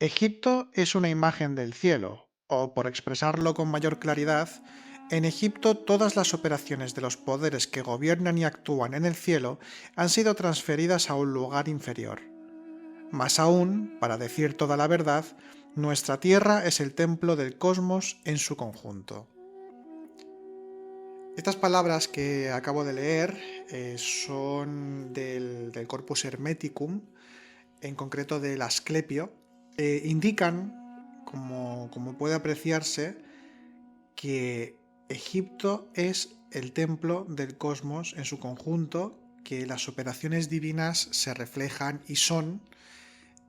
Egipto es una imagen del cielo, o por expresarlo con mayor claridad, en Egipto todas las operaciones de los poderes que gobiernan y actúan en el cielo han sido transferidas a un lugar inferior. Más aún, para decir toda la verdad, nuestra tierra es el templo del cosmos en su conjunto. Estas palabras que acabo de leer son del Corpus Hermeticum, en concreto del Asclepio, indican, como puede apreciarse, que Egipto es el templo del cosmos en su conjunto, que las operaciones divinas se reflejan y son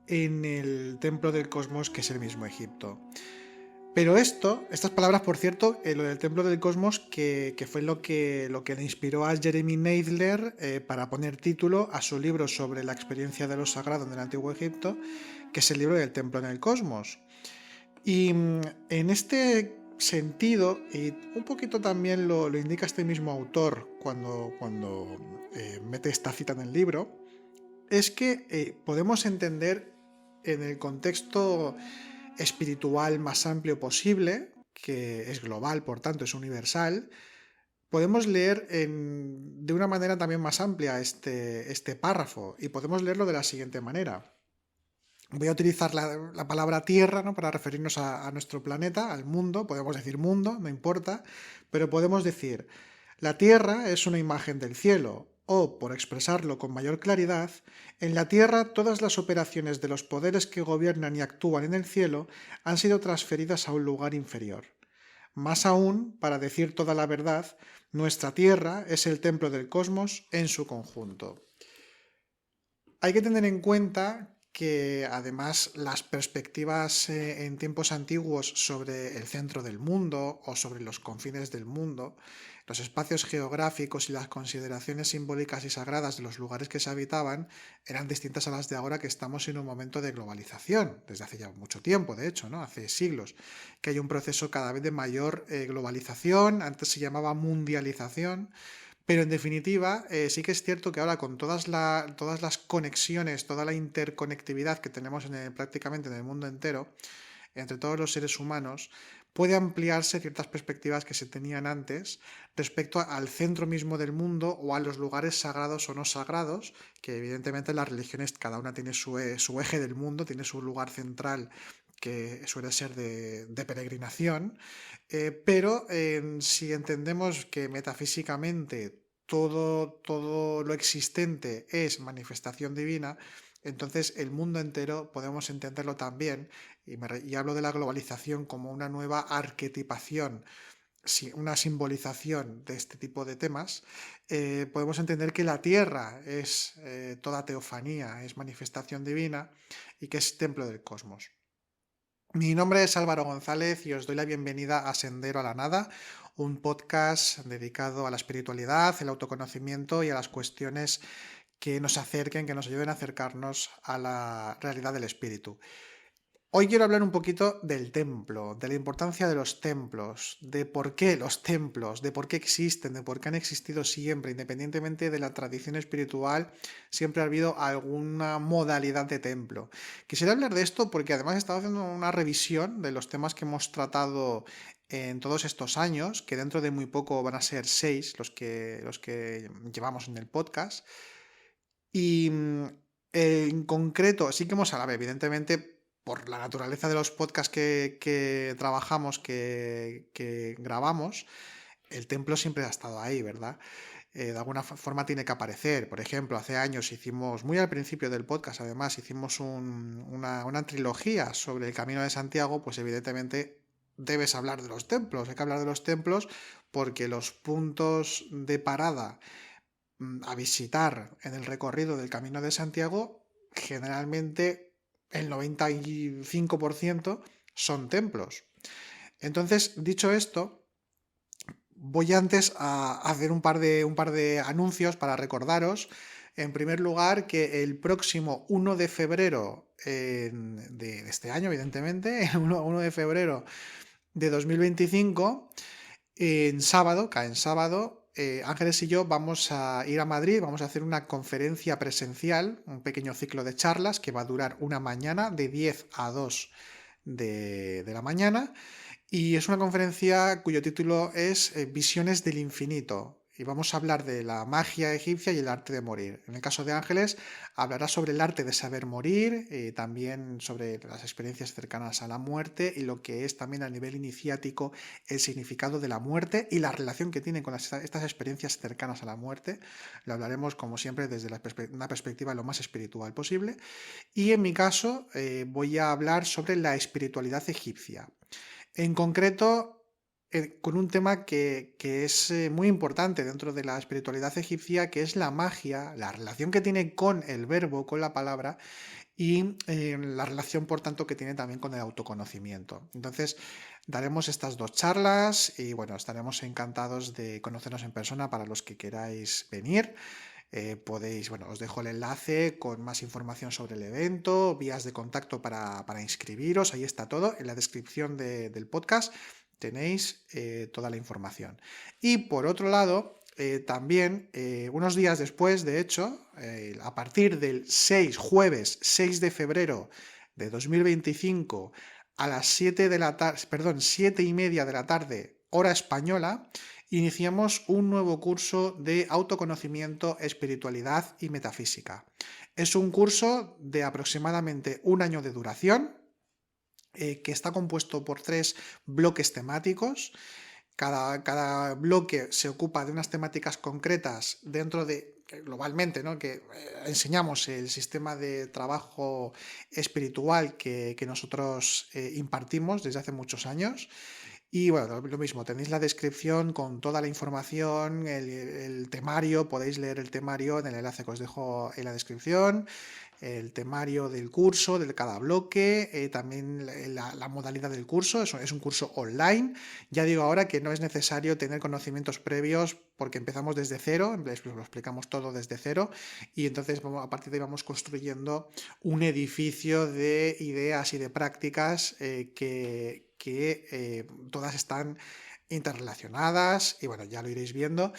en el templo del cosmos que es el mismo Egipto. Pero estas palabras, por cierto, lo del templo del cosmos, que fue lo que le inspiró a Jeremy Nadler para poner título a su libro sobre la experiencia de lo sagrado en el Antiguo Egipto, que es el libro del templo en el cosmos. Y en este sentido, y un poquito también lo indica este mismo autor cuando mete esta cita en el libro, es que podemos entender en el contexto espiritual más amplio posible, que es global, por tanto es universal, podemos leer de una manera también más amplia este párrafo, y podemos leerlo de la siguiente manera. Voy a utilizar la palabra Tierra, ¿no?, para referirnos a nuestro planeta, al mundo. Podemos decir mundo, no importa, pero podemos decir: la Tierra es una imagen del cielo, o, por expresarlo con mayor claridad, en la Tierra todas las operaciones de los poderes que gobiernan y actúan en el cielo han sido transferidas a un lugar inferior. Más aún, para decir toda la verdad, nuestra Tierra es el templo del cosmos en su conjunto. Hay que tener en cuenta que además las perspectivas en tiempos antiguos sobre el centro del mundo o sobre los confines del mundo, los espacios geográficos y las consideraciones simbólicas y sagradas de los lugares que se habitaban eran distintas a las de ahora, que estamos en un momento de globalización, desde hace ya mucho tiempo, de hecho, ¿no?, hace siglos, que hay un proceso cada vez de mayor globalización. Antes se llamaba mundialización. Pero en definitiva, sí que es cierto que ahora con todas las conexiones, toda la interconectividad que tenemos prácticamente en el mundo entero, entre todos los seres humanos, puede ampliarse ciertas perspectivas que se tenían antes respecto al centro mismo del mundo o a los lugares sagrados o no sagrados, que evidentemente las religiones, cada una tiene su eje del mundo, tiene su lugar central, que suele ser de peregrinación, pero si entendemos que metafísicamente todo lo existente es manifestación divina, entonces el mundo entero podemos entenderlo también, y hablo de la globalización como una nueva arquetipación, una simbolización de este tipo de temas. Podemos entender que la Tierra es toda teofanía, es manifestación divina, y que es templo del cosmos. Mi nombre es Álvaro González y os doy la bienvenida a Sendero a la Nada, un podcast dedicado a la espiritualidad, el autoconocimiento y a las cuestiones que nos acerquen, que nos ayuden a acercarnos a la realidad del espíritu. Hoy quiero hablar un poquito del templo, de la importancia de los templos, de por qué los templos, de por qué existen, de por qué han existido siempre, independientemente de la tradición espiritual, siempre ha habido alguna modalidad de templo. Quisiera hablar de esto porque además he estado haciendo una revisión de los temas que hemos tratado en todos estos años, que dentro de muy poco van a ser 6 los que llevamos en el podcast. Y en concreto, sí que hemos hablado, evidentemente, por la naturaleza de los podcasts que trabajamos, que grabamos, el templo siempre ha estado ahí, ¿verdad? De alguna forma tiene que aparecer. Por ejemplo, hace años hicimos, muy al principio del podcast, además, hicimos una trilogía sobre el Camino de Santiago. Pues evidentemente debes hablar de los templos, hay que hablar de los templos porque los puntos de parada a visitar en el recorrido del Camino de Santiago, generalmente el 95% son templos. Entonces, dicho esto, voy antes a hacer un par de anuncios para recordaros. En primer lugar, que el próximo 1 de febrero de este año, evidentemente, el 1 de febrero de 2025, cae en sábado, Ángeles y yo vamos a ir a Madrid, vamos a hacer una conferencia presencial, un pequeño ciclo de charlas que va a durar una mañana de 10 a 2 de la mañana. Y es una conferencia cuyo título es Visiones del Infinito. Y vamos a hablar de la magia egipcia y el arte de morir. En el caso de Ángeles, hablará sobre el arte de saber morir, también sobre las experiencias cercanas a la muerte y lo que es también a nivel iniciático el significado de la muerte y la relación que tienen con estas experiencias cercanas a la muerte. Lo hablaremos, como siempre, desde una perspectiva lo más espiritual posible. Y en mi caso, voy a hablar sobre la espiritualidad egipcia. En concreto, con un tema que es muy importante dentro de la espiritualidad egipcia, que es la magia, la relación que tiene con el verbo, con la palabra, y la relación, por tanto, que tiene también con el autoconocimiento. Entonces, daremos estas dos charlas y bueno, estaremos encantados de conocernos en persona para los que queráis venir. Podéis, bueno, os dejo el enlace con más información sobre el evento, vías de contacto para inscribiros, ahí está todo, en la descripción del podcast tenéis toda la información. Y por otro lado, también unos días después, de hecho, a partir del jueves 6 de febrero de 2025 a las 7:30 de la tarde, hora española, iniciamos un nuevo curso de autoconocimiento, espiritualidad y metafísica. Es un curso de aproximadamente un año de duración, que está compuesto por 3 bloques temáticos. Cada bloque se ocupa de unas temáticas concretas dentro de, globalmente, ¿no? Que enseñamos el sistema de trabajo espiritual que nosotros impartimos desde hace muchos años. Y bueno, lo mismo, tenéis la descripción con toda la información, el temario, podéis leer el temario en el enlace que os dejo en la descripción, el temario del curso, de cada bloque, también la modalidad del curso, es un curso online. Ya digo ahora que no es necesario tener conocimientos previos porque empezamos desde cero, lo explicamos todo desde cero y entonces a partir de ahí vamos construyendo un edificio de ideas y de prácticas que todas están interrelacionadas y bueno, ya lo iréis viendo.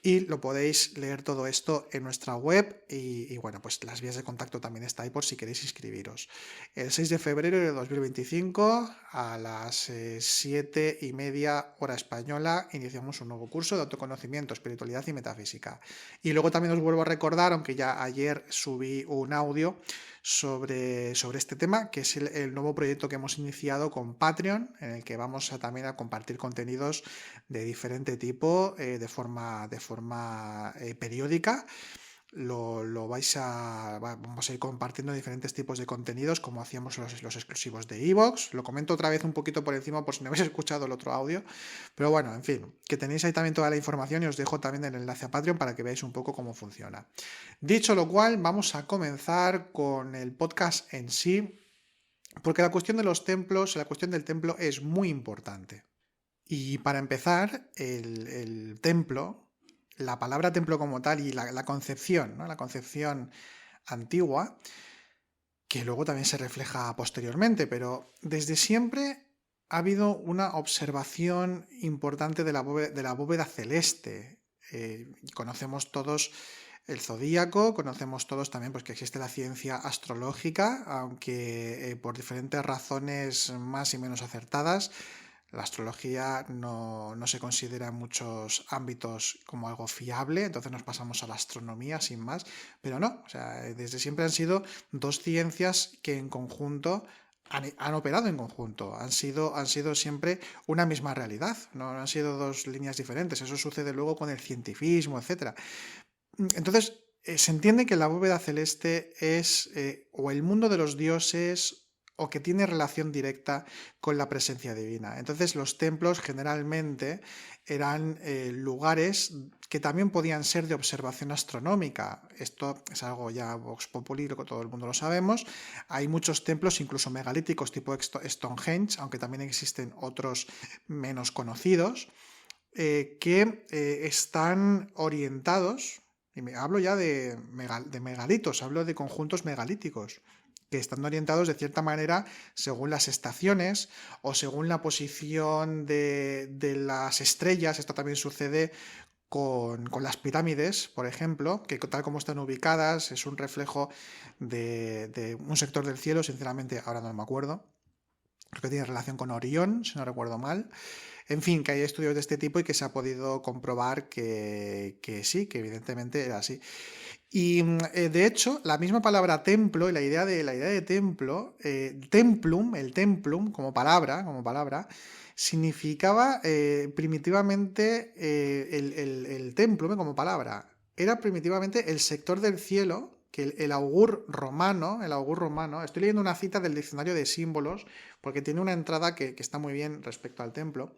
Y lo podéis leer todo esto en nuestra web y bueno, pues las vías de contacto también está ahí por si queréis inscribiros. El 6 de febrero de 2025 a las 7:30 hora española iniciamos un nuevo curso de autoconocimiento, espiritualidad y metafísica. Y luego también os vuelvo a recordar, aunque ya ayer subí un audio sobre este tema, que es el nuevo proyecto que hemos iniciado con Patreon, en el que vamos también a compartir contenidos de diferente tipo de forma periódica. Vamos a ir compartiendo diferentes tipos de contenidos como hacíamos los exclusivos de iVoox. Lo comento otra vez un poquito por encima por si no habéis escuchado el otro audio, pero bueno, en fin, que tenéis ahí también toda la información y os dejo también el enlace a Patreon para que veáis un poco cómo funciona. Dicho lo cual, vamos a comenzar con el podcast en sí, porque la cuestión de los templos, la cuestión del templo es muy importante. Y para empezar, el templo, la palabra templo como tal y la concepción, ¿no? La concepción antigua, que luego también se refleja posteriormente, pero desde siempre ha habido una observación importante de la bóveda celeste. Conocemos todos el zodíaco, conocemos todos también pues, que existe la ciencia astrológica, aunque por diferentes razones más y menos acertadas, la astrología no se considera en muchos ámbitos como algo fiable, entonces nos pasamos a la astronomía sin más, pero no, o sea, desde siempre han sido dos ciencias que en conjunto han operado en conjunto, han sido siempre una misma realidad, no han sido dos líneas diferentes, eso sucede luego con el cientifismo, etc. Entonces, se entiende que la bóveda celeste es o el mundo de los dioses o que tiene relación directa con la presencia divina. Entonces los templos generalmente eran lugares que también podían ser de observación astronómica. Esto es algo ya vox populi, que todo el mundo lo sabemos. Hay muchos templos, incluso megalíticos tipo Stonehenge, aunque también existen otros menos conocidos, que están orientados, y hablo ya de megalitos, hablo de conjuntos megalíticos, que están orientados de cierta manera según las estaciones o según la posición de las estrellas. Esto también sucede con las pirámides, por ejemplo, que tal como están ubicadas es un reflejo de un sector del cielo, sinceramente ahora no me acuerdo. Creo que tiene relación con Orión, si no recuerdo mal. En fin, que hay estudios de este tipo y que se ha podido comprobar que sí, que evidentemente era así. Y de hecho, la misma palabra templo y la idea de templo, templum, el templum como palabra, significaba primitivamente el templo como palabra. Era primitivamente el sector del cielo que el augur romano, estoy leyendo una cita del diccionario de símbolos, porque tiene una entrada que está muy bien respecto al templo.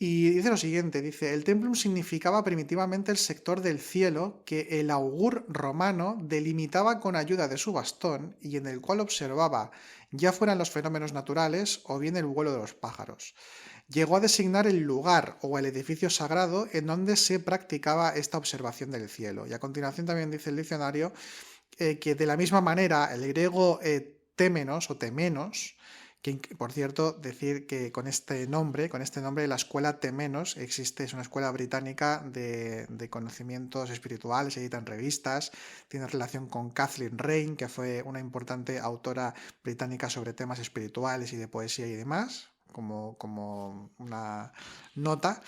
Y dice lo siguiente, dice, el templum significaba primitivamente el sector del cielo que el augur romano delimitaba con ayuda de su bastón y en el cual observaba, ya fueran los fenómenos naturales o bien el vuelo de los pájaros. Llegó a designar el lugar o el edificio sagrado en donde se practicaba esta observación del cielo. Y a continuación también dice el diccionario que de la misma manera el griego témenos o temenos, que por cierto, decir que con este nombre, la escuela Temenos existe, es una escuela británica de conocimientos espirituales, se editan revistas, tiene relación con Kathleen Raine, que fue una importante autora británica sobre temas espirituales y de poesía y demás, como una nota,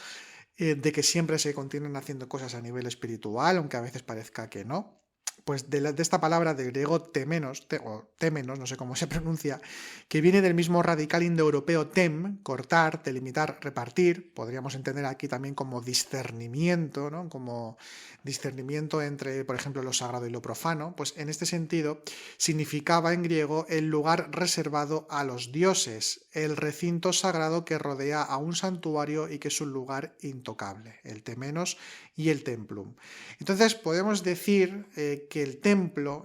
de que siempre se continúan haciendo cosas a nivel espiritual, aunque a veces parezca que no. Pues de esta palabra del griego temenos, o témenos, no sé cómo se pronuncia, que viene del mismo radical indoeuropeo tem, cortar, delimitar, repartir, podríamos entender aquí también como discernimiento, ¿no? Como discernimiento entre, por ejemplo, lo sagrado y lo profano, pues en este sentido significaba en griego el lugar reservado a los dioses, el recinto sagrado que rodea a un santuario y que es un lugar intocable, el temenos y el templum. Entonces podemos decir que el templo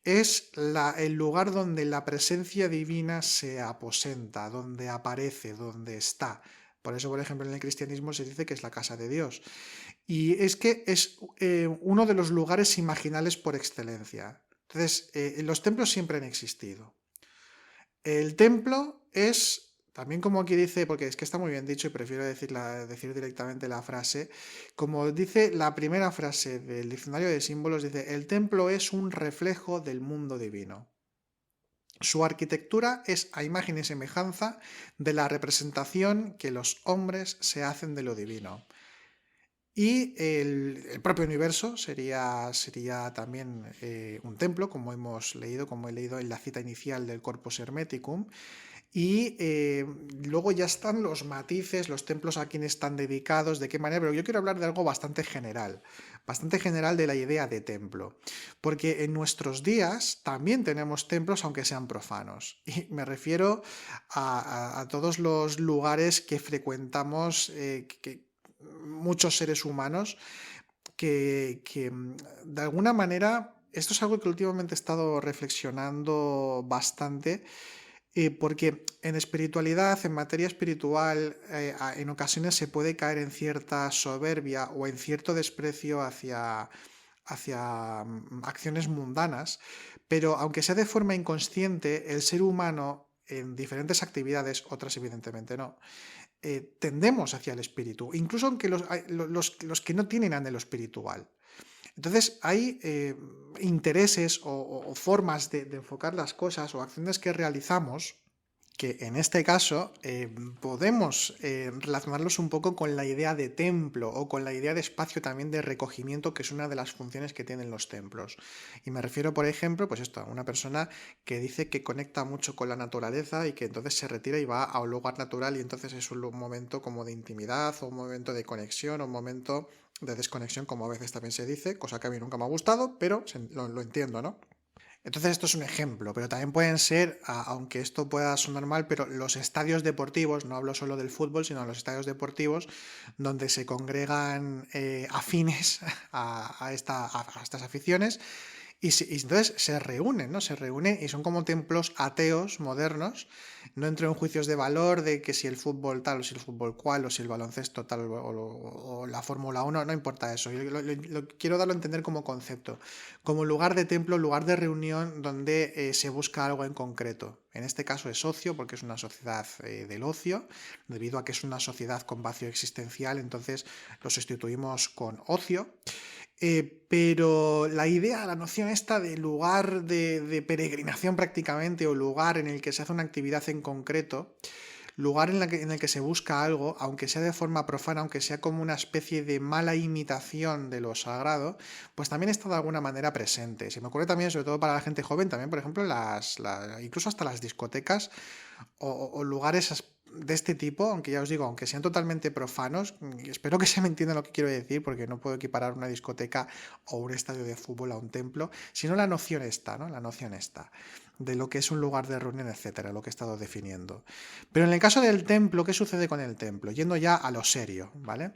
es el lugar donde la presencia divina se aposenta, donde aparece, donde está. Por eso, por ejemplo, en el cristianismo se dice que es la casa de Dios. Y es que es uno de los lugares imaginales por excelencia. Entonces, los templos siempre han existido. El templo es, también como aquí dice, porque es que está muy bien dicho y prefiero decir directamente la frase, como dice la primera frase del diccionario de símbolos, dice, el templo es un reflejo del mundo divino. Su arquitectura es a imagen y semejanza de la representación que los hombres se hacen de lo divino. Y el propio universo sería también un templo, como he leído en la cita inicial del Corpus Hermeticum. Y luego ya están los matices, los templos a quién están dedicados, de qué manera, pero yo quiero hablar de algo bastante general de la idea de templo, porque en nuestros días también tenemos templos aunque sean profanos, y me refiero a todos los lugares que frecuentamos, muchos seres humanos, que de alguna manera, esto es algo que últimamente he estado reflexionando bastante, porque en espiritualidad, en materia espiritual, en ocasiones se puede caer en cierta soberbia o en cierto desprecio hacia acciones mundanas, pero aunque sea de forma inconsciente, el ser humano en diferentes actividades, otras evidentemente no, tendemos hacia el espíritu, incluso aunque los que no tienen anhelo espiritual. Entonces hay intereses o formas de enfocar las cosas o acciones que realizamos que en este caso podemos relacionarlos un poco con la idea de templo o con la idea de espacio también de recogimiento, que es una de las funciones que tienen los templos. Y me refiero, por ejemplo, pues esto, a una persona que dice que conecta mucho con la naturaleza y que entonces se retira y va a un lugar natural y entonces es un momento como de intimidad o un momento de conexión o un momento de desconexión, como a veces también se dice, cosa que a mí nunca me ha gustado, pero lo entiendo, ¿no? Entonces esto es un ejemplo, pero también pueden ser, aunque esto pueda sonar mal, pero los estadios deportivos, no hablo solo del fútbol, sino los estadios deportivos, donde se congregan afines a estas aficiones Y entonces se reúnen, ¿no? Se reúnen y son como templos ateos modernos. No entro en juicios de valor de que si el fútbol tal o si el fútbol cual o si el baloncesto tal o la Fórmula 1, no importa eso. Yo quiero darlo a entender como concepto, como lugar de templo, lugar de reunión donde se busca algo en concreto. En este caso es ocio porque es una sociedad del ocio, debido a que es una sociedad con vacío existencial, entonces lo sustituimos con ocio. Pero la idea, la noción esta de lugar de peregrinación prácticamente o lugar en el que se hace una actividad en concreto, lugar en el que se busca algo, aunque sea de forma profana, aunque sea como una especie de mala imitación de lo sagrado, pues también está de alguna manera presente. Se me ocurre también, sobre todo para la gente joven, también por ejemplo, incluso hasta las discotecas o lugares de este tipo, aunque ya os digo, aunque sean totalmente profanos, espero que se me entienda lo que quiero decir, porque no puedo equiparar una discoteca o un estadio de fútbol a un templo, sino la noción está, ¿no? La noción está de lo que es un lugar de reunión, etcétera, lo que he estado definiendo. Pero en el caso del templo, ¿qué sucede con el templo? Yendo ya a lo serio, ¿vale?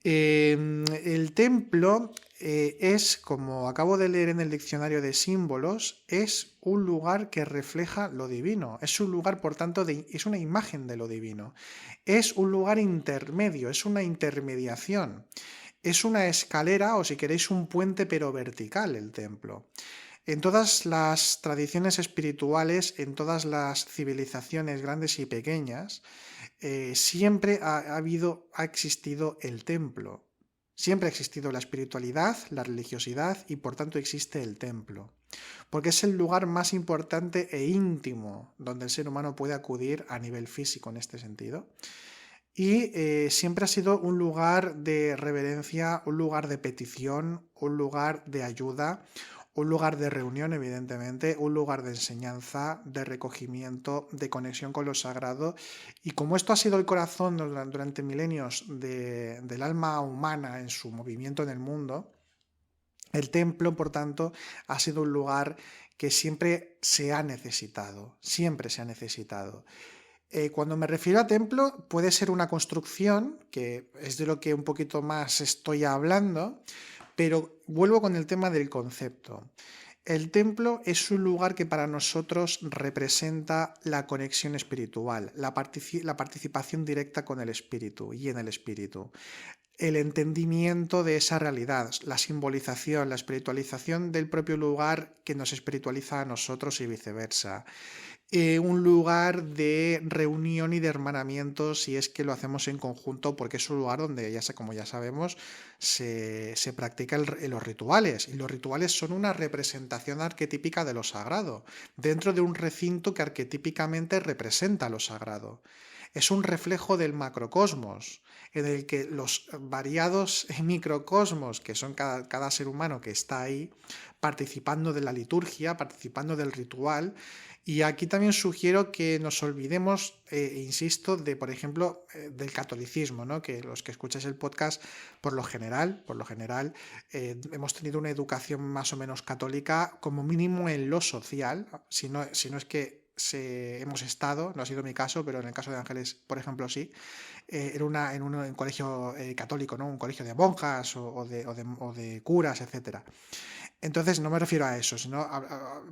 El templo es, como acabo de leer en el diccionario de símbolos, es un lugar que refleja lo divino. Es un lugar, por tanto, es una imagen de lo divino. Es un lugar intermedio, es una intermediación. Es una escalera o, si queréis, un puente pero vertical el templo. En todas las tradiciones espirituales, en todas las civilizaciones grandes y pequeñas, siempre ha existido el templo. Siempre ha existido la espiritualidad, la religiosidad y por tanto existe el templo. Porque es el lugar más importante e íntimo donde el ser humano puede acudir a nivel físico en este sentido. Y siempre ha sido un lugar de reverencia, un lugar de petición, un lugar de ayuda, un lugar de reunión, evidentemente, un lugar de enseñanza, de recogimiento, de conexión con lo sagrado. Y como esto ha sido el corazón durante milenios del alma humana en su movimiento en el mundo, el templo, por tanto, ha sido un lugar que siempre se ha necesitado, siempre se ha necesitado. Cuando me refiero a templo, puede ser una construcción, que es de lo que un poquito más estoy hablando, pero vuelvo con el tema del concepto. El templo es un lugar que para nosotros representa la conexión espiritual, la participación directa con el espíritu y en el espíritu, el entendimiento de esa realidad, la simbolización, la espiritualización del propio lugar que nos espiritualiza a nosotros y viceversa. Un lugar de reunión y de hermanamiento si es que lo hacemos en conjunto, porque es un lugar donde, como ya sabemos, se practican los rituales, y los rituales son una representación arquetípica de lo sagrado, dentro de un recinto que arquetípicamente representa lo sagrado. Es un reflejo del macrocosmos, en el que los variados microcosmos, que son cada ser humano que está ahí, participando de la liturgia, participando del ritual. Y aquí también sugiero que nos olvidemos, insisto, por ejemplo, del catolicismo, ¿no? Que los que escucháis el podcast, por lo general, hemos tenido una educación más o menos católica, como mínimo en lo social, si no es que hemos estado, no ha sido mi caso, pero en el caso de Ángeles, por ejemplo, sí, en un colegio católico, ¿no? Un colegio de monjas o de curas, etcétera. Entonces no me refiero a eso, sino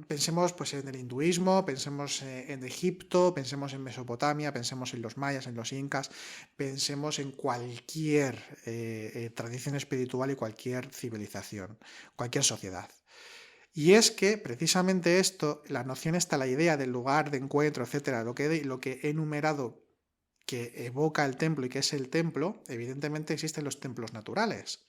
pensemos pues, en el hinduismo, pensemos en Egipto, pensemos en Mesopotamia, pensemos en los mayas, en los incas, pensemos en cualquier tradición espiritual y cualquier civilización, cualquier sociedad. Y es que precisamente esto, la noción está, la idea del lugar de encuentro, etcétera, lo que he enumerado que evoca el templo y que es el templo, evidentemente existen los templos naturales.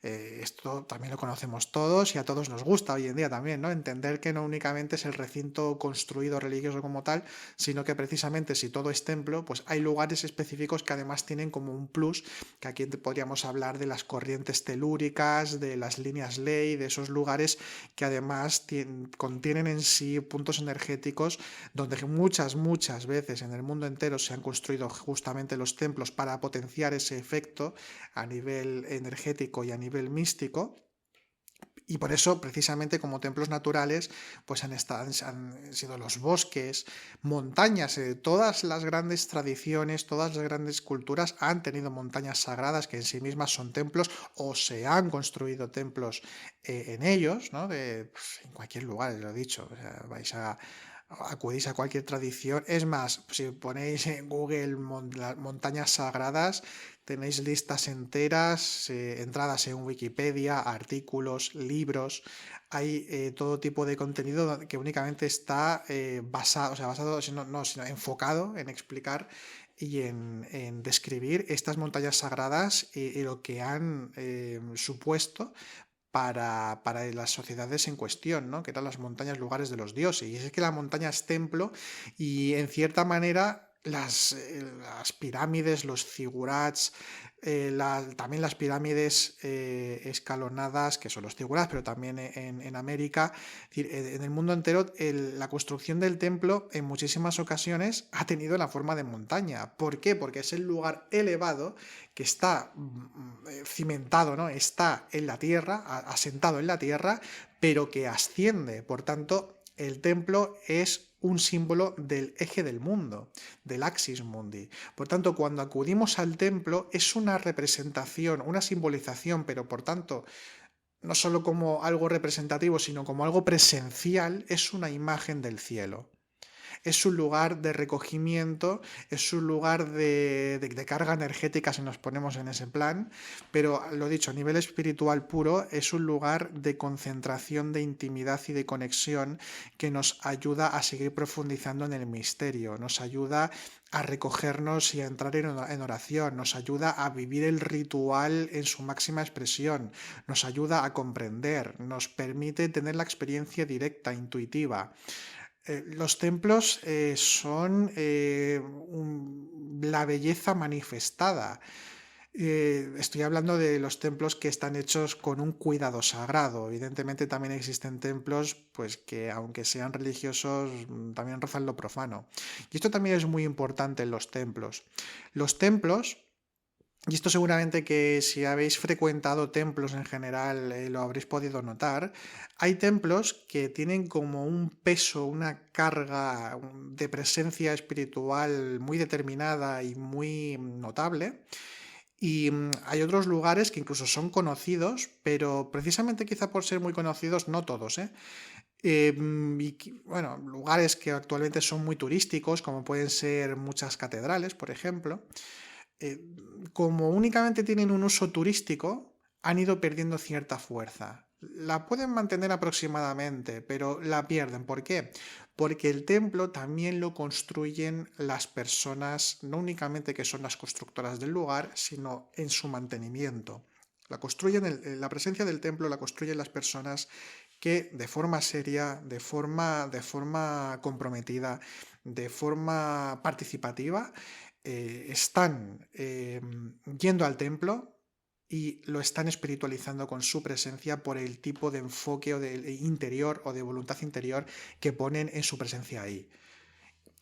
Esto también lo conocemos todos y a todos nos gusta hoy en día también, ¿no? Entender que no únicamente es el recinto construido religioso como tal, sino que precisamente si todo es templo, pues hay lugares específicos que además tienen como un plus, que aquí podríamos hablar de las corrientes telúricas, de las líneas ley, de esos lugares que además contienen en sí puntos energéticos donde muchas veces en el mundo entero se han construido justamente los templos para potenciar ese efecto a nivel energético y a nivel místico. Y por eso, precisamente como templos naturales, pues han sido los bosques, montañas. Todas las grandes tradiciones, todas las grandes culturas han tenido montañas sagradas que en sí mismas son templos o se han construido templos en ellos, ¿no? Pues, en cualquier lugar, lo he dicho. O sea, acudís a cualquier tradición. Es más, si ponéis en Google las montañas sagradas, tenéis listas enteras, entradas en Wikipedia, artículos, libros. Hay todo tipo de contenido que únicamente está basado, o sea, basado, sino enfocado en explicar y en describir estas montañas sagradas y lo que han supuesto para las sociedades en cuestión, ¿no? Que eran las montañas lugares de los dioses. Y es que la montaña es templo y en cierta manera las pirámides, los zigurats, también las pirámides escalonadas, que son los zigurats, pero también en América, es decir, en el mundo entero, la construcción del templo en muchísimas ocasiones ha tenido la forma de montaña. ¿Por qué? Porque es el lugar elevado que está cimentado, ¿no? Está en la tierra, asentado en la tierra, pero que asciende. Por tanto, el templo es un símbolo del eje del mundo, del axis mundi. Por tanto, cuando acudimos al templo es una representación, una simbolización, pero por tanto, no solo como algo representativo, sino como algo presencial, es una imagen del cielo. Es un lugar de recogimiento, es un lugar de carga energética si nos ponemos en ese plan, pero lo dicho, a nivel espiritual puro, es un lugar de concentración, de intimidad y de conexión que nos ayuda a seguir profundizando en el misterio, nos ayuda a recogernos y a entrar en oración, nos ayuda a vivir el ritual en su máxima expresión, nos ayuda a comprender, nos permite tener la experiencia directa, intuitiva. Los templos son la belleza manifestada. Estoy hablando de los templos que están hechos con un cuidado sagrado. Evidentemente también existen templos pues, que aunque sean religiosos también rozan lo profano. Y esto también es muy importante en los templos. Los templos, y esto seguramente que si habéis frecuentado templos en general lo habréis podido notar, hay templos que tienen como un peso, una carga de presencia espiritual muy determinada y muy notable. Y hay otros lugares que incluso son conocidos, pero precisamente quizá por ser muy conocidos, no todos, ¿eh? Bueno, lugares que actualmente son muy turísticos, como pueden ser muchas catedrales, por ejemplo, eh, como únicamente tienen un uso turístico, han ido perdiendo cierta fuerza. La pueden mantener aproximadamente, pero la pierden. ¿Por qué? Porque el templo también lo construyen las personas, no únicamente que son las constructoras del lugar, sino en su mantenimiento. La presencia del templo la construyen las personas que de forma seria, de forma comprometida, de forma participativa, están yendo al templo y lo están espiritualizando con su presencia por el tipo de enfoque o de interior o de voluntad interior que ponen en su presencia ahí.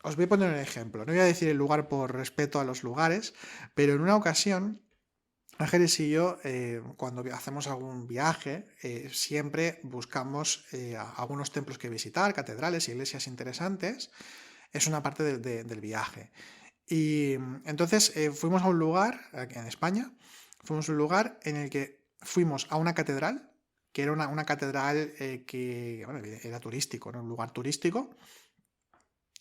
Os voy a poner un ejemplo. No voy a decir el lugar por respeto a los lugares, pero en una ocasión Ángeles y yo, cuando hacemos algún viaje, siempre buscamos algunos templos que visitar, catedrales, iglesias interesantes. Es una parte del viaje. Y entonces fuimos a un lugar, aquí en España, fuimos a un lugar en el que fuimos a una catedral, que era una catedral que bueno, era turístico, ¿no? Un lugar turístico.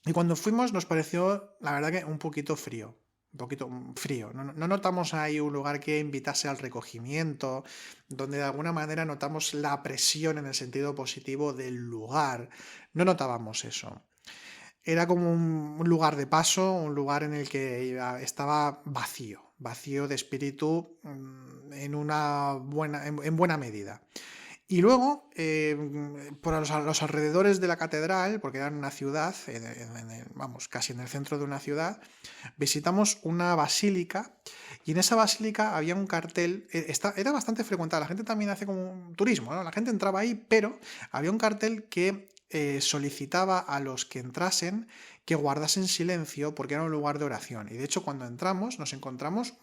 Y cuando fuimos nos pareció, la verdad que un poquito frío. Un poquito frío. No notamos ahí un lugar que invitase al recogimiento, donde de alguna manera notamos la presión en el sentido positivo del lugar. No notábamos eso. Era como un lugar de paso, un lugar en el que estaba vacío, vacío de espíritu en buena medida. Y luego, por los alrededores de la catedral, porque era en una ciudad, vamos, casi en el centro de una ciudad, visitamos una basílica y en esa basílica había un cartel, era bastante frecuentada, la gente también hace como un turismo, ¿no? La gente entraba ahí, pero había un cartel que solicitaba a los que entrasen que guardasen silencio porque era un lugar de oración. Y de hecho cuando entramos nos encontramos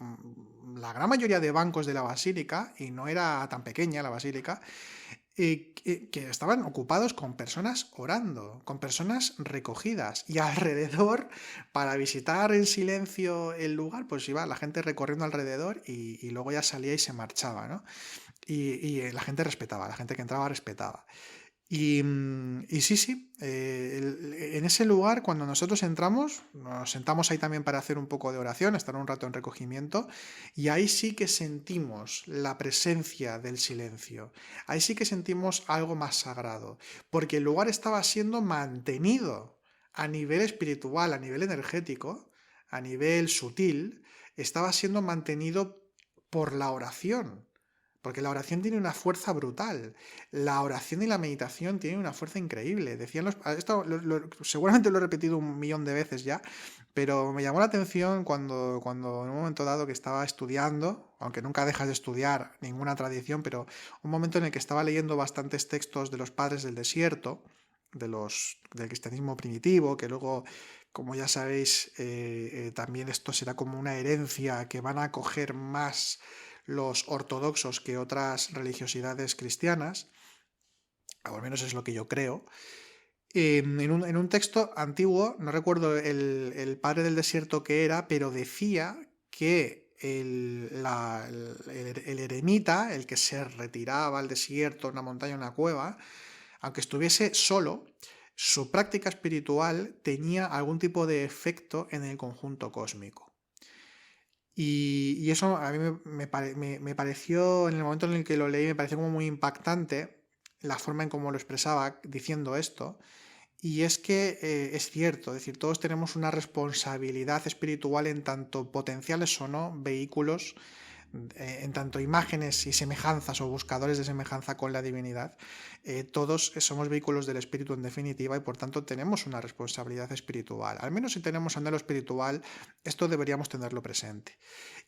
la gran mayoría de bancos de la basílica, y no era tan pequeña la basílica, que estaban ocupados con personas orando, con personas recogidas, y alrededor, para visitar en silencio el lugar, pues iba la gente recorriendo alrededor y luego ya salía y se marchaba, ¿no? Y la gente respetaba, la gente que entraba respetaba. Y sí, sí, en ese lugar, cuando nosotros entramos, nos sentamos ahí también para hacer un poco de oración, estar un rato en recogimiento, y ahí sí que sentimos la presencia del silencio, ahí sí que sentimos algo más sagrado, porque el lugar estaba siendo mantenido a nivel espiritual, a nivel energético, a nivel sutil, estaba siendo mantenido por la oración. Porque la oración tiene una fuerza brutal. La oración y la meditación tienen una fuerza increíble. Decían esto seguramente lo he repetido 1 millón de veces ya, pero me llamó la atención cuando en un momento dado que estaba estudiando, aunque nunca dejas de estudiar ninguna tradición, pero un momento en el que estaba leyendo bastantes textos de los padres del desierto, del cristianismo primitivo, que luego, como ya sabéis, también esto será como una herencia que van a coger más los ortodoxos que otras religiosidades cristianas, o al menos es lo que yo creo. En un texto antiguo, no recuerdo el padre del desierto que era, pero decía que el eremita, el que se retiraba al desierto, una montaña, una cueva, aunque estuviese solo, su práctica espiritual tenía algún tipo de efecto en el conjunto cósmico. Y eso a mí me pareció, en el momento en el que lo leí, me pareció como muy impactante la forma en cómo lo expresaba diciendo esto. Y es que es cierto, es decir, todos tenemos una responsabilidad espiritual en tanto potenciales o no vehículos, en tanto imágenes y semejanzas o buscadores de semejanza con la divinidad. Todos somos vehículos del espíritu en definitiva y por tanto tenemos una responsabilidad espiritual. Al menos si tenemos anhelo espiritual, esto deberíamos tenerlo presente.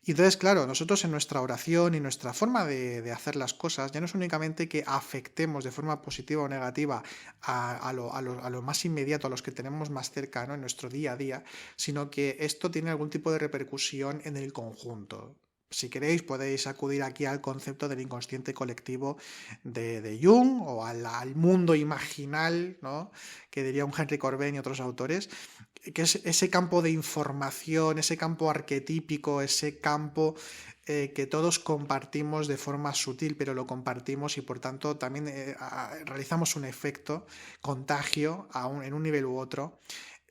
Y entonces, claro, nosotros en nuestra oración y nuestra forma de hacer las cosas ya no es únicamente que afectemos de forma positiva o negativa a lo más inmediato, a los que tenemos más cercano en nuestro día a día, sino que esto tiene algún tipo de repercusión en el conjunto. Si queréis, podéis acudir aquí al concepto del inconsciente colectivo de Jung o al mundo imaginal, ¿no?, que diría un Henry Corbin y otros autores, que es ese campo de información, ese campo arquetípico, ese campo que todos compartimos de forma sutil, pero lo compartimos y por tanto también realizamos un efecto contagio en un nivel u otro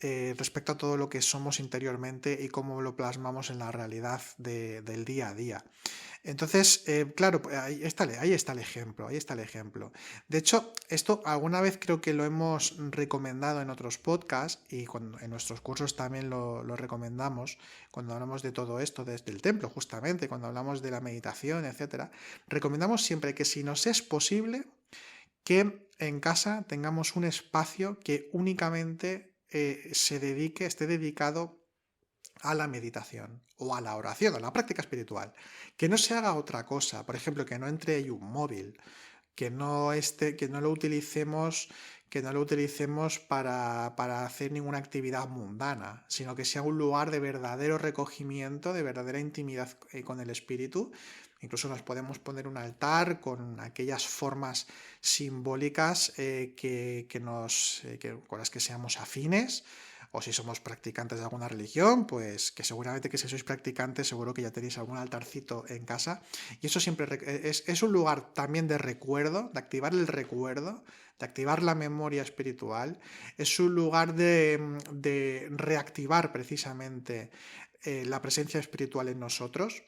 respecto a todo lo que somos interiormente y cómo lo plasmamos en la realidad del día a día. Entonces, claro, pues ahí está el ejemplo, ahí está el ejemplo. De hecho, esto alguna vez creo que lo hemos recomendado en otros podcasts y en nuestros cursos también lo recomendamos cuando hablamos de todo esto desde el templo, justamente, cuando hablamos de la meditación, etcétera. Recomendamos siempre que si nos es posible, que en casa tengamos un espacio que únicamente esté dedicado a la meditación o a la oración, a la práctica espiritual. Que no se haga otra cosa, por ejemplo, que no entre ahí un móvil, que no lo utilicemos, para hacer ninguna actividad mundana, sino que sea un lugar de verdadero recogimiento, de verdadera intimidad con el espíritu. Incluso nos podemos poner un altar con aquellas formas simbólicas con las que seamos afines, o si somos practicantes de alguna religión, pues que seguramente que si sois practicantes seguro que ya tenéis algún altarcito en casa. Y eso siempre es un lugar también de recuerdo, de activar el recuerdo, de activar la memoria espiritual. Es un lugar de reactivar precisamente la presencia espiritual en nosotros.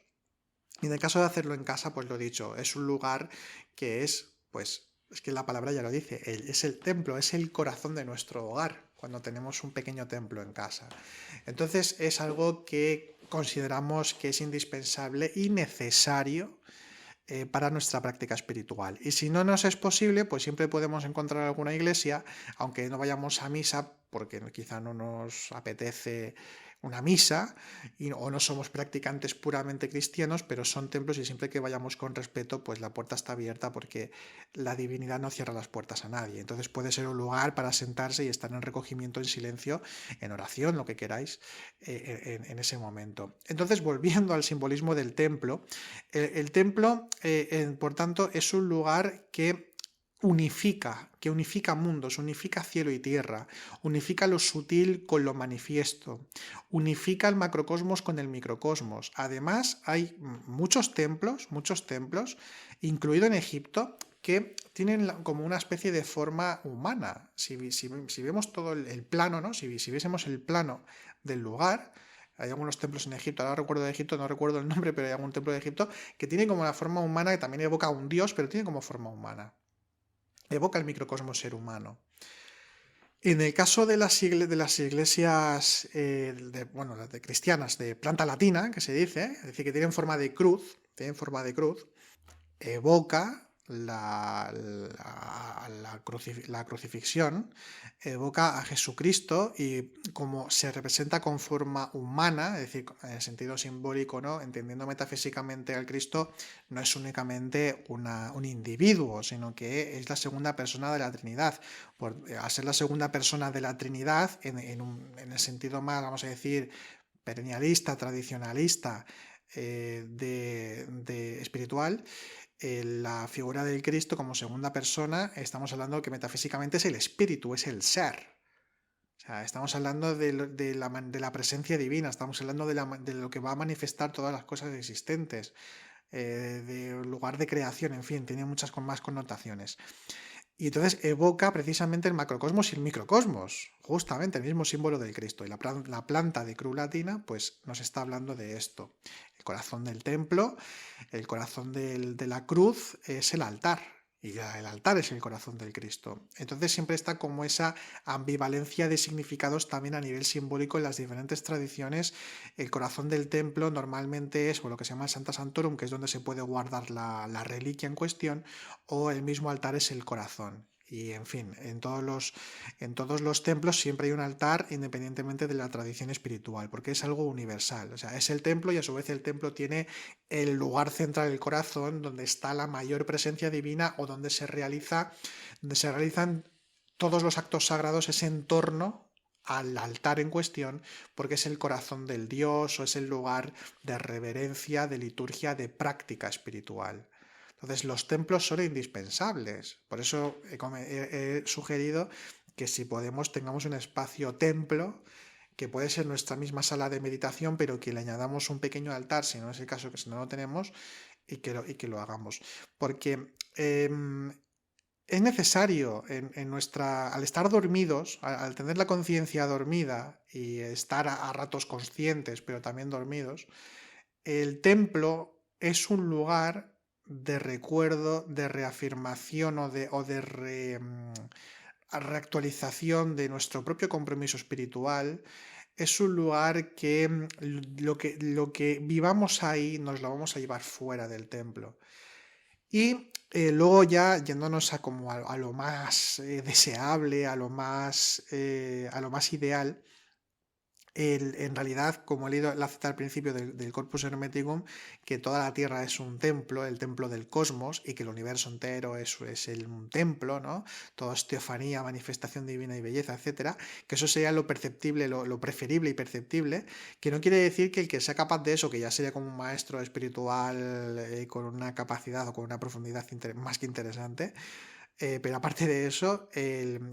Y en el caso de hacerlo en casa, pues lo dicho, es un lugar que es que la palabra ya lo dice, es el templo, es el corazón de nuestro hogar, cuando tenemos un pequeño templo en casa. Entonces es algo que consideramos que es indispensable y necesario para nuestra práctica espiritual. Y si no nos es posible, pues siempre podemos encontrar alguna iglesia, aunque no vayamos a misa, porque quizá no nos apetece una misa, o no somos practicantes puramente cristianos, pero son templos y siempre que vayamos con respeto, pues la puerta está abierta porque la divinidad no cierra las puertas a nadie. Entonces puede ser un lugar para sentarse y estar en recogimiento, en silencio, en oración, lo que queráis, en ese momento. Entonces, volviendo al simbolismo del templo, el templo, por tanto, es un lugar que que unifica mundos, unifica cielo y tierra, unifica lo sutil con lo manifiesto, unifica el macrocosmos con el microcosmos. Además, hay muchos templos, incluido en Egipto, que tienen como una especie de forma humana. Si vemos todo el plano, ¿no? Si viésemos el plano del lugar, hay algunos templos en Egipto, ahora recuerdo de Egipto, no recuerdo el nombre, pero hay algún templo de Egipto que tiene como la forma humana, que también evoca a un dios, pero tiene como forma humana. Evoca el microcosmos ser humano. En el caso de las iglesias de cristianas de planta latina, que se dice, es decir, que tienen forma de cruz, evoca la crucifixión, evoca a Jesucristo y como se representa con forma humana, es decir, en el sentido simbólico, ¿no? Entendiendo metafísicamente al Cristo, no es únicamente un individuo, sino que es la segunda persona de la Trinidad. Al ser la segunda persona de la Trinidad, en el sentido más, vamos a decir, perennialista, tradicionalista, de espiritual, la figura del Cristo como segunda persona, estamos hablando que metafísicamente es el espíritu, es el ser. O sea, estamos hablando de la presencia divina, estamos hablando de lo que va a manifestar todas las cosas existentes, de lugar de creación, en fin, tiene muchas más connotaciones. Y entonces evoca precisamente el macrocosmos y el microcosmos, justamente el mismo símbolo del Cristo. Y la planta de cruz latina, pues nos está hablando de esto. El corazón del templo, el corazón de la cruz es el altar. Y el altar es el corazón del Cristo. Entonces siempre está como esa ambivalencia de significados también a nivel simbólico en las diferentes tradiciones. El corazón del templo normalmente es lo que se llama el Santa Santorum, que es donde se puede guardar la reliquia en cuestión, o el mismo altar es el corazón. Y en fin, en todos los templos siempre hay un altar independientemente de la tradición espiritual, porque es algo universal. O sea, es el templo y a su vez el templo tiene el lugar central del corazón donde está la mayor presencia divina o donde se realizan todos los actos sagrados, es en torno al altar en cuestión, porque es el corazón del Dios o es el lugar de reverencia, de liturgia, de práctica espiritual. Entonces los templos son indispensables. Por eso he sugerido que si podemos tengamos un espacio templo, que puede ser nuestra misma sala de meditación, pero que le añadamos un pequeño altar, si no es el caso, que si no lo tenemos, y que lo hagamos. Porque es necesario al estar dormidos, al tener la conciencia dormida y estar a ratos conscientes, pero también dormidos, el templo es un lugar de recuerdo, de reafirmación o de reactualización de nuestro propio compromiso espiritual. Es un lugar que lo que vivamos ahí nos lo vamos a llevar fuera del templo. Y luego ya yéndonos a lo más deseable, a lo más ideal, en realidad, como he leído la cita al principio del Corpus Hermeticum, que toda la Tierra es un templo, el templo del cosmos, y que el universo entero es un templo, ¿no? Todo es teofanía, manifestación divina y belleza, etcétera, que eso sería lo perceptible, lo preferible y perceptible, que no quiere decir que el que sea capaz de eso, que ya sería como un maestro espiritual con una capacidad o con una profundidad más que interesante, pero aparte de eso,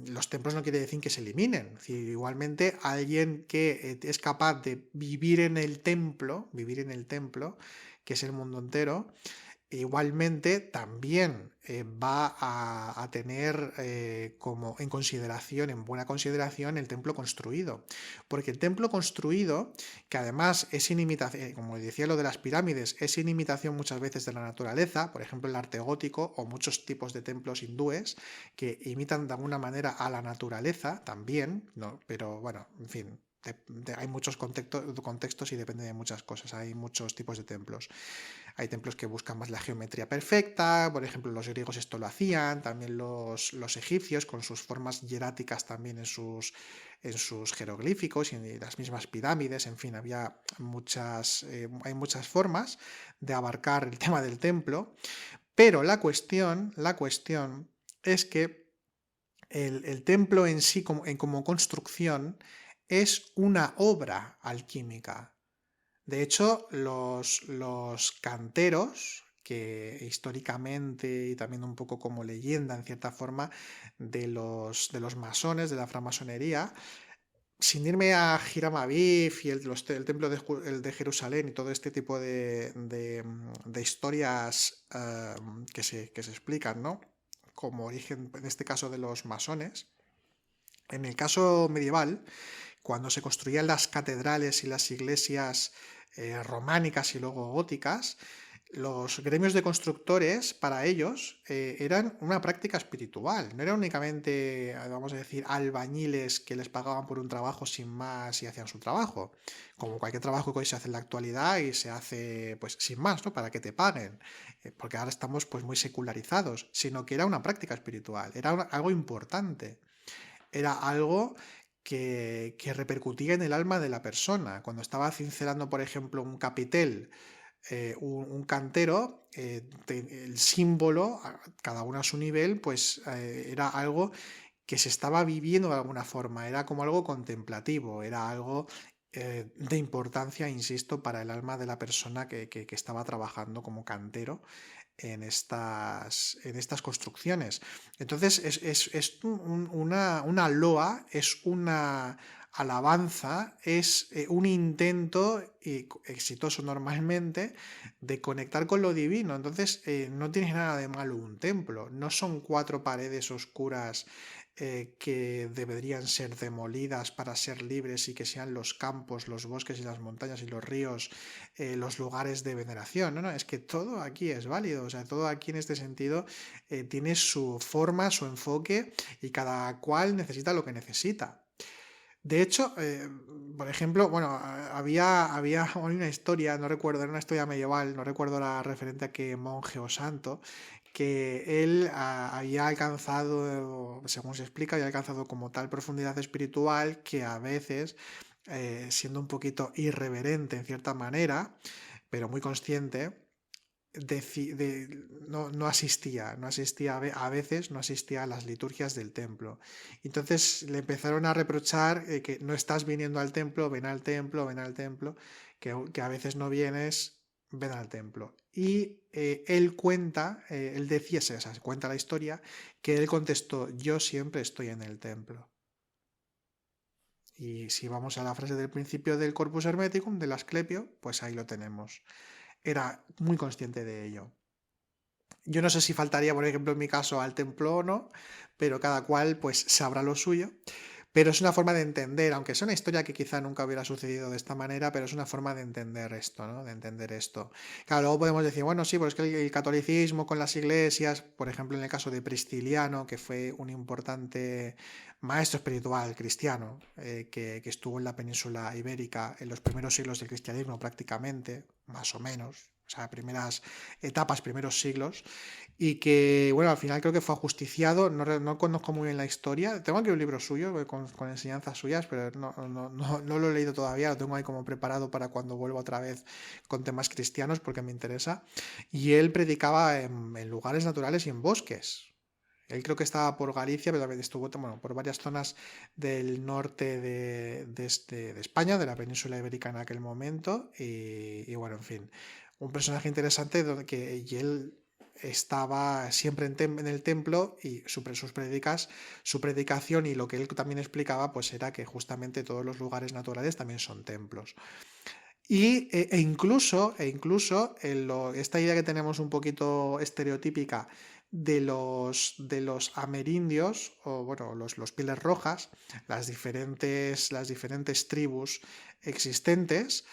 los templos no quiere decir que se eliminen. Es decir, igualmente, alguien que es capaz de vivir en el templo, que es el mundo entero, igualmente también va a tener como en buena consideración, el templo construido. Porque el templo construido, que además es en imitación, como decía lo de las pirámides, es en imitación muchas veces de la naturaleza, por ejemplo el arte gótico o muchos tipos de templos hindúes que imitan de alguna manera a la naturaleza también, ¿no? Pero bueno, en fin. Hay muchos contextos y depende de muchas cosas. Hay muchos tipos de templos. Hay templos que buscan más la geometría perfecta, por ejemplo los griegos esto lo hacían, también los egipcios con sus formas hieráticas también en sus jeroglíficos y en las mismas pirámides, en fin, hay muchas formas de abarcar el tema del templo, pero la cuestión es que el templo en sí como construcción es una obra alquímica. De hecho, los canteros que históricamente y también un poco como leyenda en cierta forma de los masones, de la francmasonería, sin irme a Hiram Abiff y el templo el de Jerusalén y todo este tipo de historias que se explican, ¿no? Como origen, en este caso, de los masones. En el caso medieval, cuando se construían las catedrales y las iglesias románicas y luego góticas, los gremios de constructores para ellos eran una práctica espiritual, no eran únicamente, vamos a decir, albañiles que les pagaban por un trabajo sin más y hacían su trabajo, como cualquier trabajo que hoy se hace en la actualidad y se hace pues sin más, ¿no? Para que te paguen, porque ahora estamos pues muy secularizados, sino que era una práctica espiritual, era algo importante, era algo que repercutía en el alma de la persona. Cuando estaba cincelando, por ejemplo, un capitel, un cantero, el símbolo, cada uno a su nivel, pues era algo que se estaba viviendo de alguna forma, era como algo contemplativo, era algo de importancia, insisto, para el alma de la persona que estaba trabajando como cantero en estas construcciones. Entonces, es una loa, es una alabanza, es un intento exitoso normalmente de conectar con lo divino. Entonces, no tiene nada de malo un templo, no son cuatro paredes oscuras que deberían ser demolidas para ser libres y que sean los campos, los bosques y las montañas y los ríos los lugares de veneración. No, no, es que todo aquí es válido, o sea, todo aquí en este sentido tiene su forma, su enfoque y cada cual necesita lo que necesita. De hecho, por ejemplo, bueno, había una historia, no recuerdo, era una historia medieval, no recuerdo la referente a qué monje o santo, que él había alcanzado, según se explica, había alcanzado como tal profundidad espiritual que a veces, siendo un poquito irreverente en cierta manera, pero muy consciente, no asistía, a veces no asistía a las liturgias del templo. Entonces le empezaron a reprochar que no estás viniendo al templo, ven al templo, ven al templo, que a veces no vienes, ven al templo. Y él cuenta, él decía, o sea, cuenta la historia, que él contestó, yo siempre estoy en el templo. Y si vamos a la frase del principio del Corpus Hermeticum, del Asclepio, pues ahí lo tenemos. Era muy consciente de ello. Yo no sé si faltaría, por ejemplo, en mi caso, al templo o no, pero cada cual pues sabrá lo suyo. Pero es una forma de entender, aunque es una historia que quizá nunca hubiera sucedido de esta manera, pero es una forma de entender esto, ¿no? De entender esto. Claro, luego podemos decir, bueno, sí, pues es que el catolicismo con las iglesias, por ejemplo, en el caso de Prisciliano, que fue un importante maestro espiritual cristiano, que estuvo en la península ibérica en los primeros siglos del cristianismo prácticamente, más o menos, o sea, primeras etapas, primeros siglos, y que, bueno, al final creo que fue ajusticiado, no conozco muy bien la historia, tengo aquí un libro suyo con enseñanzas suyas, pero no lo he leído todavía, lo tengo ahí como preparado para cuando vuelva otra vez con temas cristianos porque me interesa, y él predicaba en lugares naturales y en bosques. Él creo que estaba por Galicia, pero también estuvo bueno, por varias zonas del norte de España, de la península ibérica en aquel momento. Y bueno, en fin, un personaje interesante y él estaba siempre en el templo y su predicación y lo que él también explicaba, pues era que justamente todos los lugares naturales también son templos. E incluso esta idea que tenemos un poquito estereotípica de los amerindios, o bueno, los pieles rojas, las diferentes tribus existentes,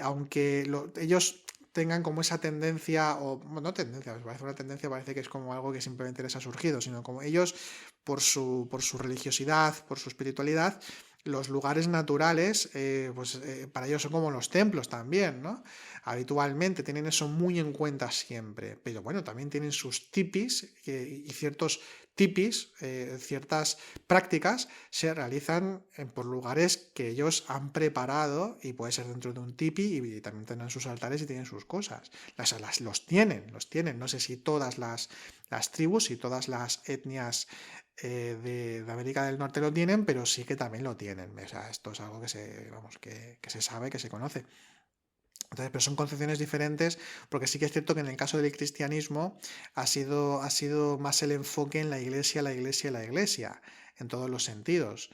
aunque ellos tengan como esa tendencia, o bueno, no tendencia, me parece una tendencia, parece que es como algo que simplemente les ha surgido, sino como ellos, por su religiosidad, por su espiritualidad, los lugares naturales, para ellos son como los templos también, ¿no? Habitualmente tienen eso muy en cuenta siempre, pero bueno, también tienen sus tipis y ciertos tipis, ciertas prácticas se realizan por lugares que ellos han preparado y puede ser dentro de un tipi y también tienen sus altares y tienen sus cosas. Los tienen, no sé si todas las tribus y todas las etnias de América del Norte lo tienen, pero sí que también lo tienen. O sea, esto es algo que se sabe, que se conoce. Entonces, pero son concepciones diferentes, porque sí que es cierto que en el caso del cristianismo ha sido más el enfoque en la iglesia, la iglesia, la iglesia, en todos los sentidos.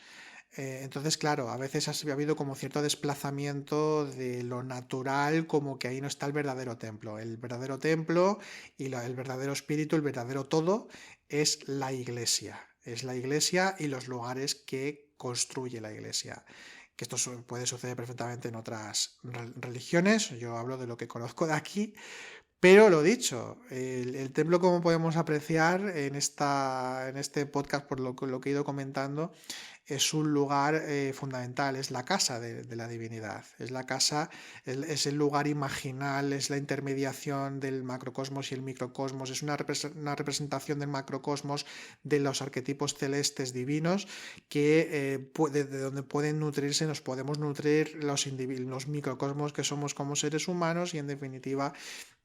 Entonces, claro, a veces ha habido como cierto desplazamiento de lo natural, como que ahí no está el verdadero templo. El verdadero templo y el verdadero espíritu, el verdadero todo, es la iglesia. Es la iglesia y los lugares que construye la iglesia. Que esto puede suceder perfectamente en otras religiones. Yo hablo de lo que conozco de aquí. Pero lo dicho, el templo, como podemos apreciar en este podcast, por lo que he ido comentando, es un lugar fundamental, es la casa de la divinidad, es la casa, es el lugar imaginal, es la intermediación del macrocosmos y el microcosmos, es una representación del macrocosmos, de los arquetipos celestes divinos, que de donde pueden nutrirse, nos podemos nutrir los microcosmos que somos como seres humanos, y en definitiva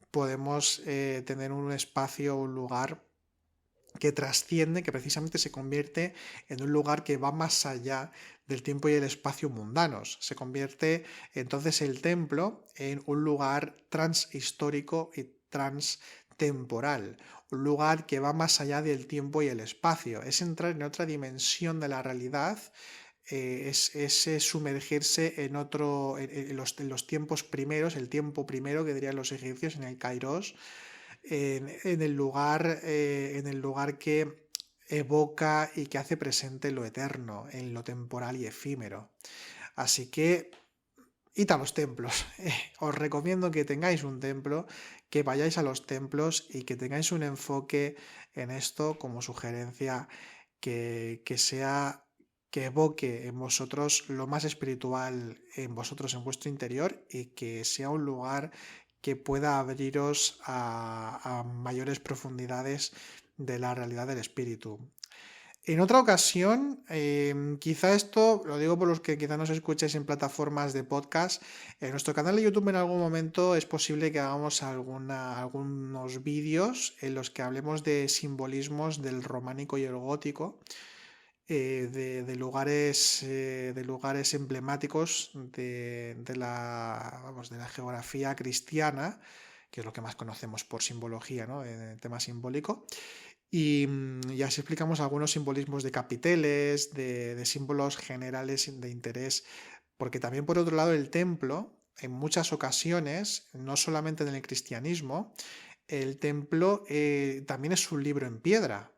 podemos tener un espacio, un lugar que trasciende, que precisamente se convierte en un lugar que va más allá del tiempo y el espacio mundanos. Se convierte entonces el templo en un lugar transhistórico y transtemporal, un lugar que va más allá del tiempo y el espacio. Es entrar en otra dimensión de la realidad, es sumergirse en los tiempos primeros, el tiempo primero que dirían los egipcios, en el Kairos, en el lugar que evoca y que hace presente lo eterno, en lo temporal y efímero. Así que, id a los templos. Os recomiendo que tengáis un templo, que vayáis a los templos y que tengáis un enfoque en esto como sugerencia que sea, que evoque en vosotros lo más espiritual en vosotros, en vuestro interior, y que sea un lugar que pueda abriros a mayores profundidades de la realidad del espíritu. En otra ocasión, quizá esto, lo digo por los que quizá nos escuchéis en plataformas de podcast, en nuestro canal de YouTube en algún momento es posible que hagamos algunos vídeos en los que hablemos de simbolismos del románico y el gótico, de lugares emblemáticos de la geografía cristiana, que es lo que más conocemos por simbología, ¿no? En el tema simbólico. Y así explicamos algunos simbolismos de capiteles, de símbolos generales de interés, porque también por otro lado el templo, en muchas ocasiones, no solamente en el cristianismo, el templo también es un libro en piedra.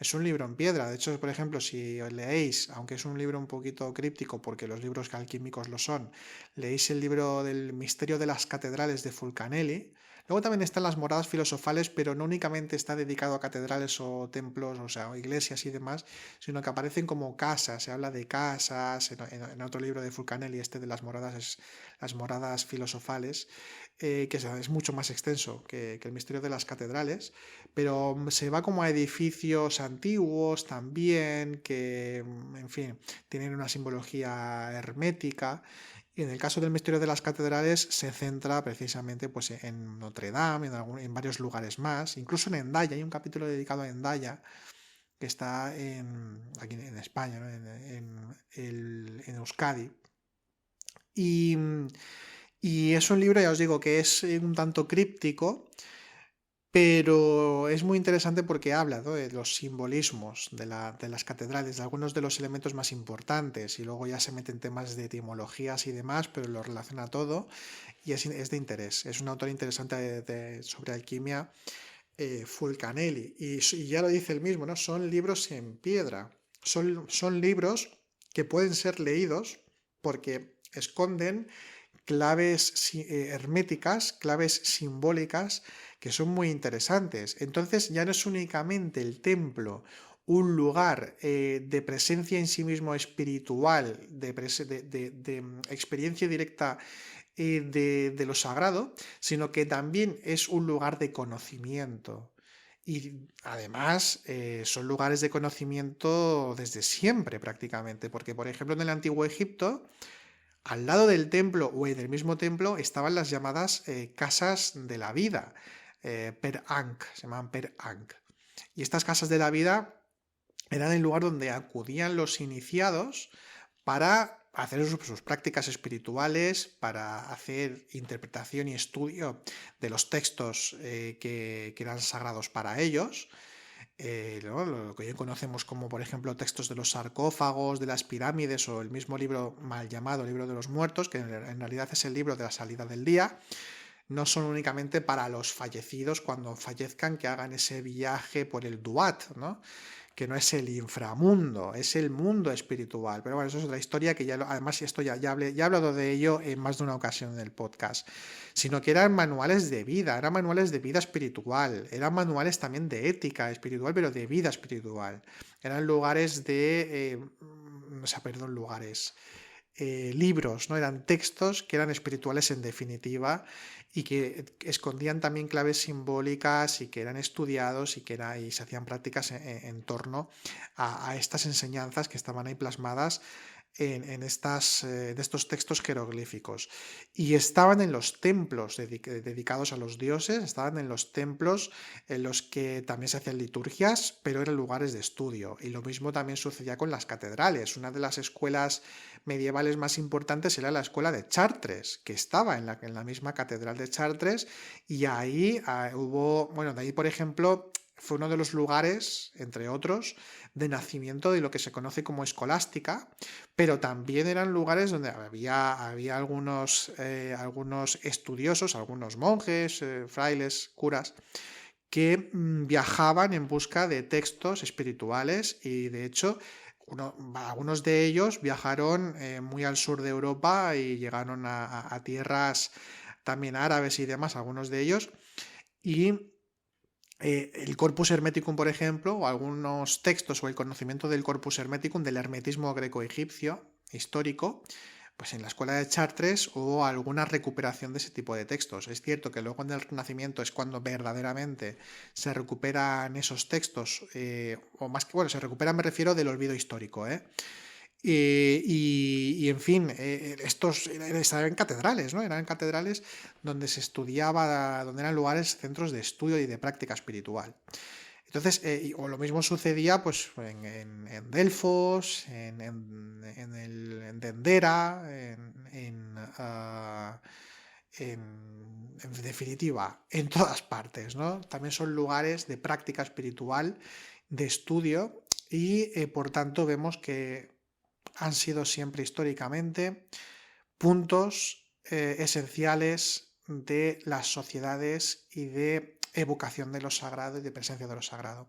Es un libro en piedra. De hecho, por ejemplo, si leéis, aunque es un libro un poquito críptico, porque los libros alquímicos lo son, leéis el libro del Misterio de las Catedrales de Fulcanelli. Luego también están las moradas filosofales, pero no únicamente está dedicado a catedrales o templos, o sea, o iglesias y demás, sino que aparecen como casas. Se habla de casas. En otro libro de Fulcanelli, este de las moradas, es las moradas filosofales, que es mucho más extenso que el Misterio de las Catedrales, pero se va como a edificios antiguos también, que, en fin, tienen una simbología hermética. Y en el caso del misterio de las catedrales se centra precisamente pues, en Notre Dame, en varios lugares más, incluso en Hendaya. Hay un capítulo dedicado a Hendaya que está aquí en España, ¿no? en Euskadi. Y, y es un libro, ya os digo, que es un tanto críptico, pero es muy interesante porque habla, ¿no?, de los simbolismos de las catedrales, de algunos de los elementos más importantes, y luego ya se meten temas de etimologías y demás, pero lo relaciona todo y es de interés. Es un autor interesante sobre alquimia, Fulcanelli, y ya lo dice él mismo, ¿no? Son libros en piedra, son libros que pueden ser leídos porque esconden claves herméticas, claves simbólicas, que son muy interesantes. Entonces ya no es únicamente el templo un lugar de presencia en sí mismo espiritual, de experiencia directa de lo sagrado, sino que también es un lugar de conocimiento. Y además son lugares de conocimiento desde siempre prácticamente, porque por ejemplo en el antiguo Egipto, al lado del templo o en el mismo templo estaban las llamadas casas de la vida, Per Ankh, se llamaban Per Ankh. Y estas casas de la vida eran el lugar donde acudían los iniciados para hacer sus prácticas espirituales, para hacer interpretación y estudio de los textos que eran sagrados para ellos. ¿No? Lo que hoy conocemos como, por ejemplo, textos de los sarcófagos, de las pirámides, o el mismo libro mal llamado Libro de los Muertos, que en realidad es el libro de la salida del día, no son únicamente para los fallecidos cuando fallezcan, que hagan ese viaje por el Duat, ¿no? Que no es el inframundo, es el mundo espiritual. Pero bueno, eso es otra historia que además esto ya he hablado de ello en más de una ocasión en el podcast. Sino que eran manuales de vida, eran manuales de vida espiritual, eran manuales también de ética espiritual, pero de vida espiritual. Eran lugares libros, ¿no? Eran textos que eran espirituales en definitiva, y que escondían también claves simbólicas, y que eran estudiados, y se hacían prácticas en torno a estas enseñanzas que estaban ahí plasmadas en estos textos jeroglíficos. Y estaban en los templos dedicados a los dioses, estaban en los templos en los que también se hacían liturgias, pero eran lugares de estudio. Y lo mismo también sucedía con las catedrales. Una de las escuelas medievales más importantes era la escuela de Chartres, que estaba en la misma catedral de Chartres, y ahí de ahí, por ejemplo, fue uno de los lugares, entre otros, de nacimiento de lo que se conoce como escolástica, pero también eran lugares donde había algunos estudiosos, algunos monjes, frailes, curas, que viajaban en busca de textos espirituales, y de hecho algunos de ellos viajaron muy al sur de Europa y llegaron a tierras también árabes y demás, algunos de ellos, y el Corpus Hermeticum, por ejemplo, o algunos textos, o el conocimiento del Corpus Hermeticum, del hermetismo greco-egipcio histórico, pues en la escuela de Chartres hubo alguna recuperación de ese tipo de textos. Es cierto que luego en el Renacimiento es cuando verdaderamente se recuperan esos textos, o más que, bueno, se recuperan, me refiero, del olvido histórico, ¿eh? En fin, estos eran catedrales, ¿no? Eran catedrales donde se estudiaba, donde eran lugares, centros de estudio y de práctica espiritual. Entonces, o lo mismo sucedía pues en Delfos, en Dendera, en definitiva, en todas partes, ¿no? También son lugares de práctica espiritual, de estudio, y por tanto vemos que han sido siempre históricamente puntos esenciales de las sociedades y de evocación de lo sagrado y de presencia de lo sagrado.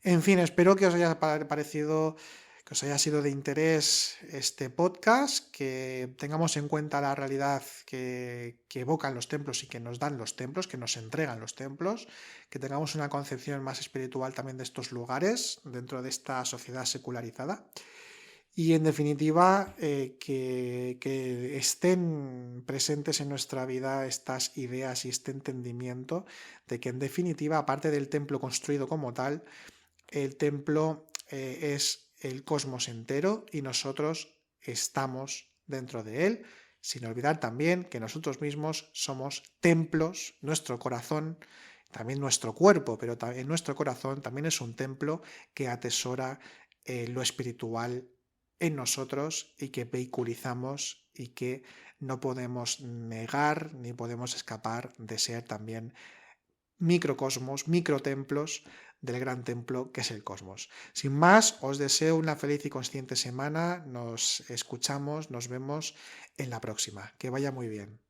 En fin, espero que os haya parecido, que os haya sido de interés este podcast, que tengamos en cuenta la realidad que evocan los templos y que nos dan los templos, que nos entregan los templos, que tengamos una concepción más espiritual también de estos lugares dentro de esta sociedad secularizada. Y en definitiva, que estén presentes en nuestra vida estas ideas y este entendimiento de que en definitiva, aparte del templo construido como tal, el templo es el cosmos entero, y nosotros estamos dentro de él, sin olvidar también que nosotros mismos somos templos, nuestro corazón, también nuestro cuerpo, pero también nuestro corazón también es un templo que atesora lo espiritual en nosotros, y que vehiculizamos, y que no podemos negar ni podemos escapar de ser también microcosmos, microtemplos del gran templo que es el cosmos. Sin más, os deseo una feliz y consciente semana. Nos escuchamos, nos vemos en la próxima. Que vaya muy bien.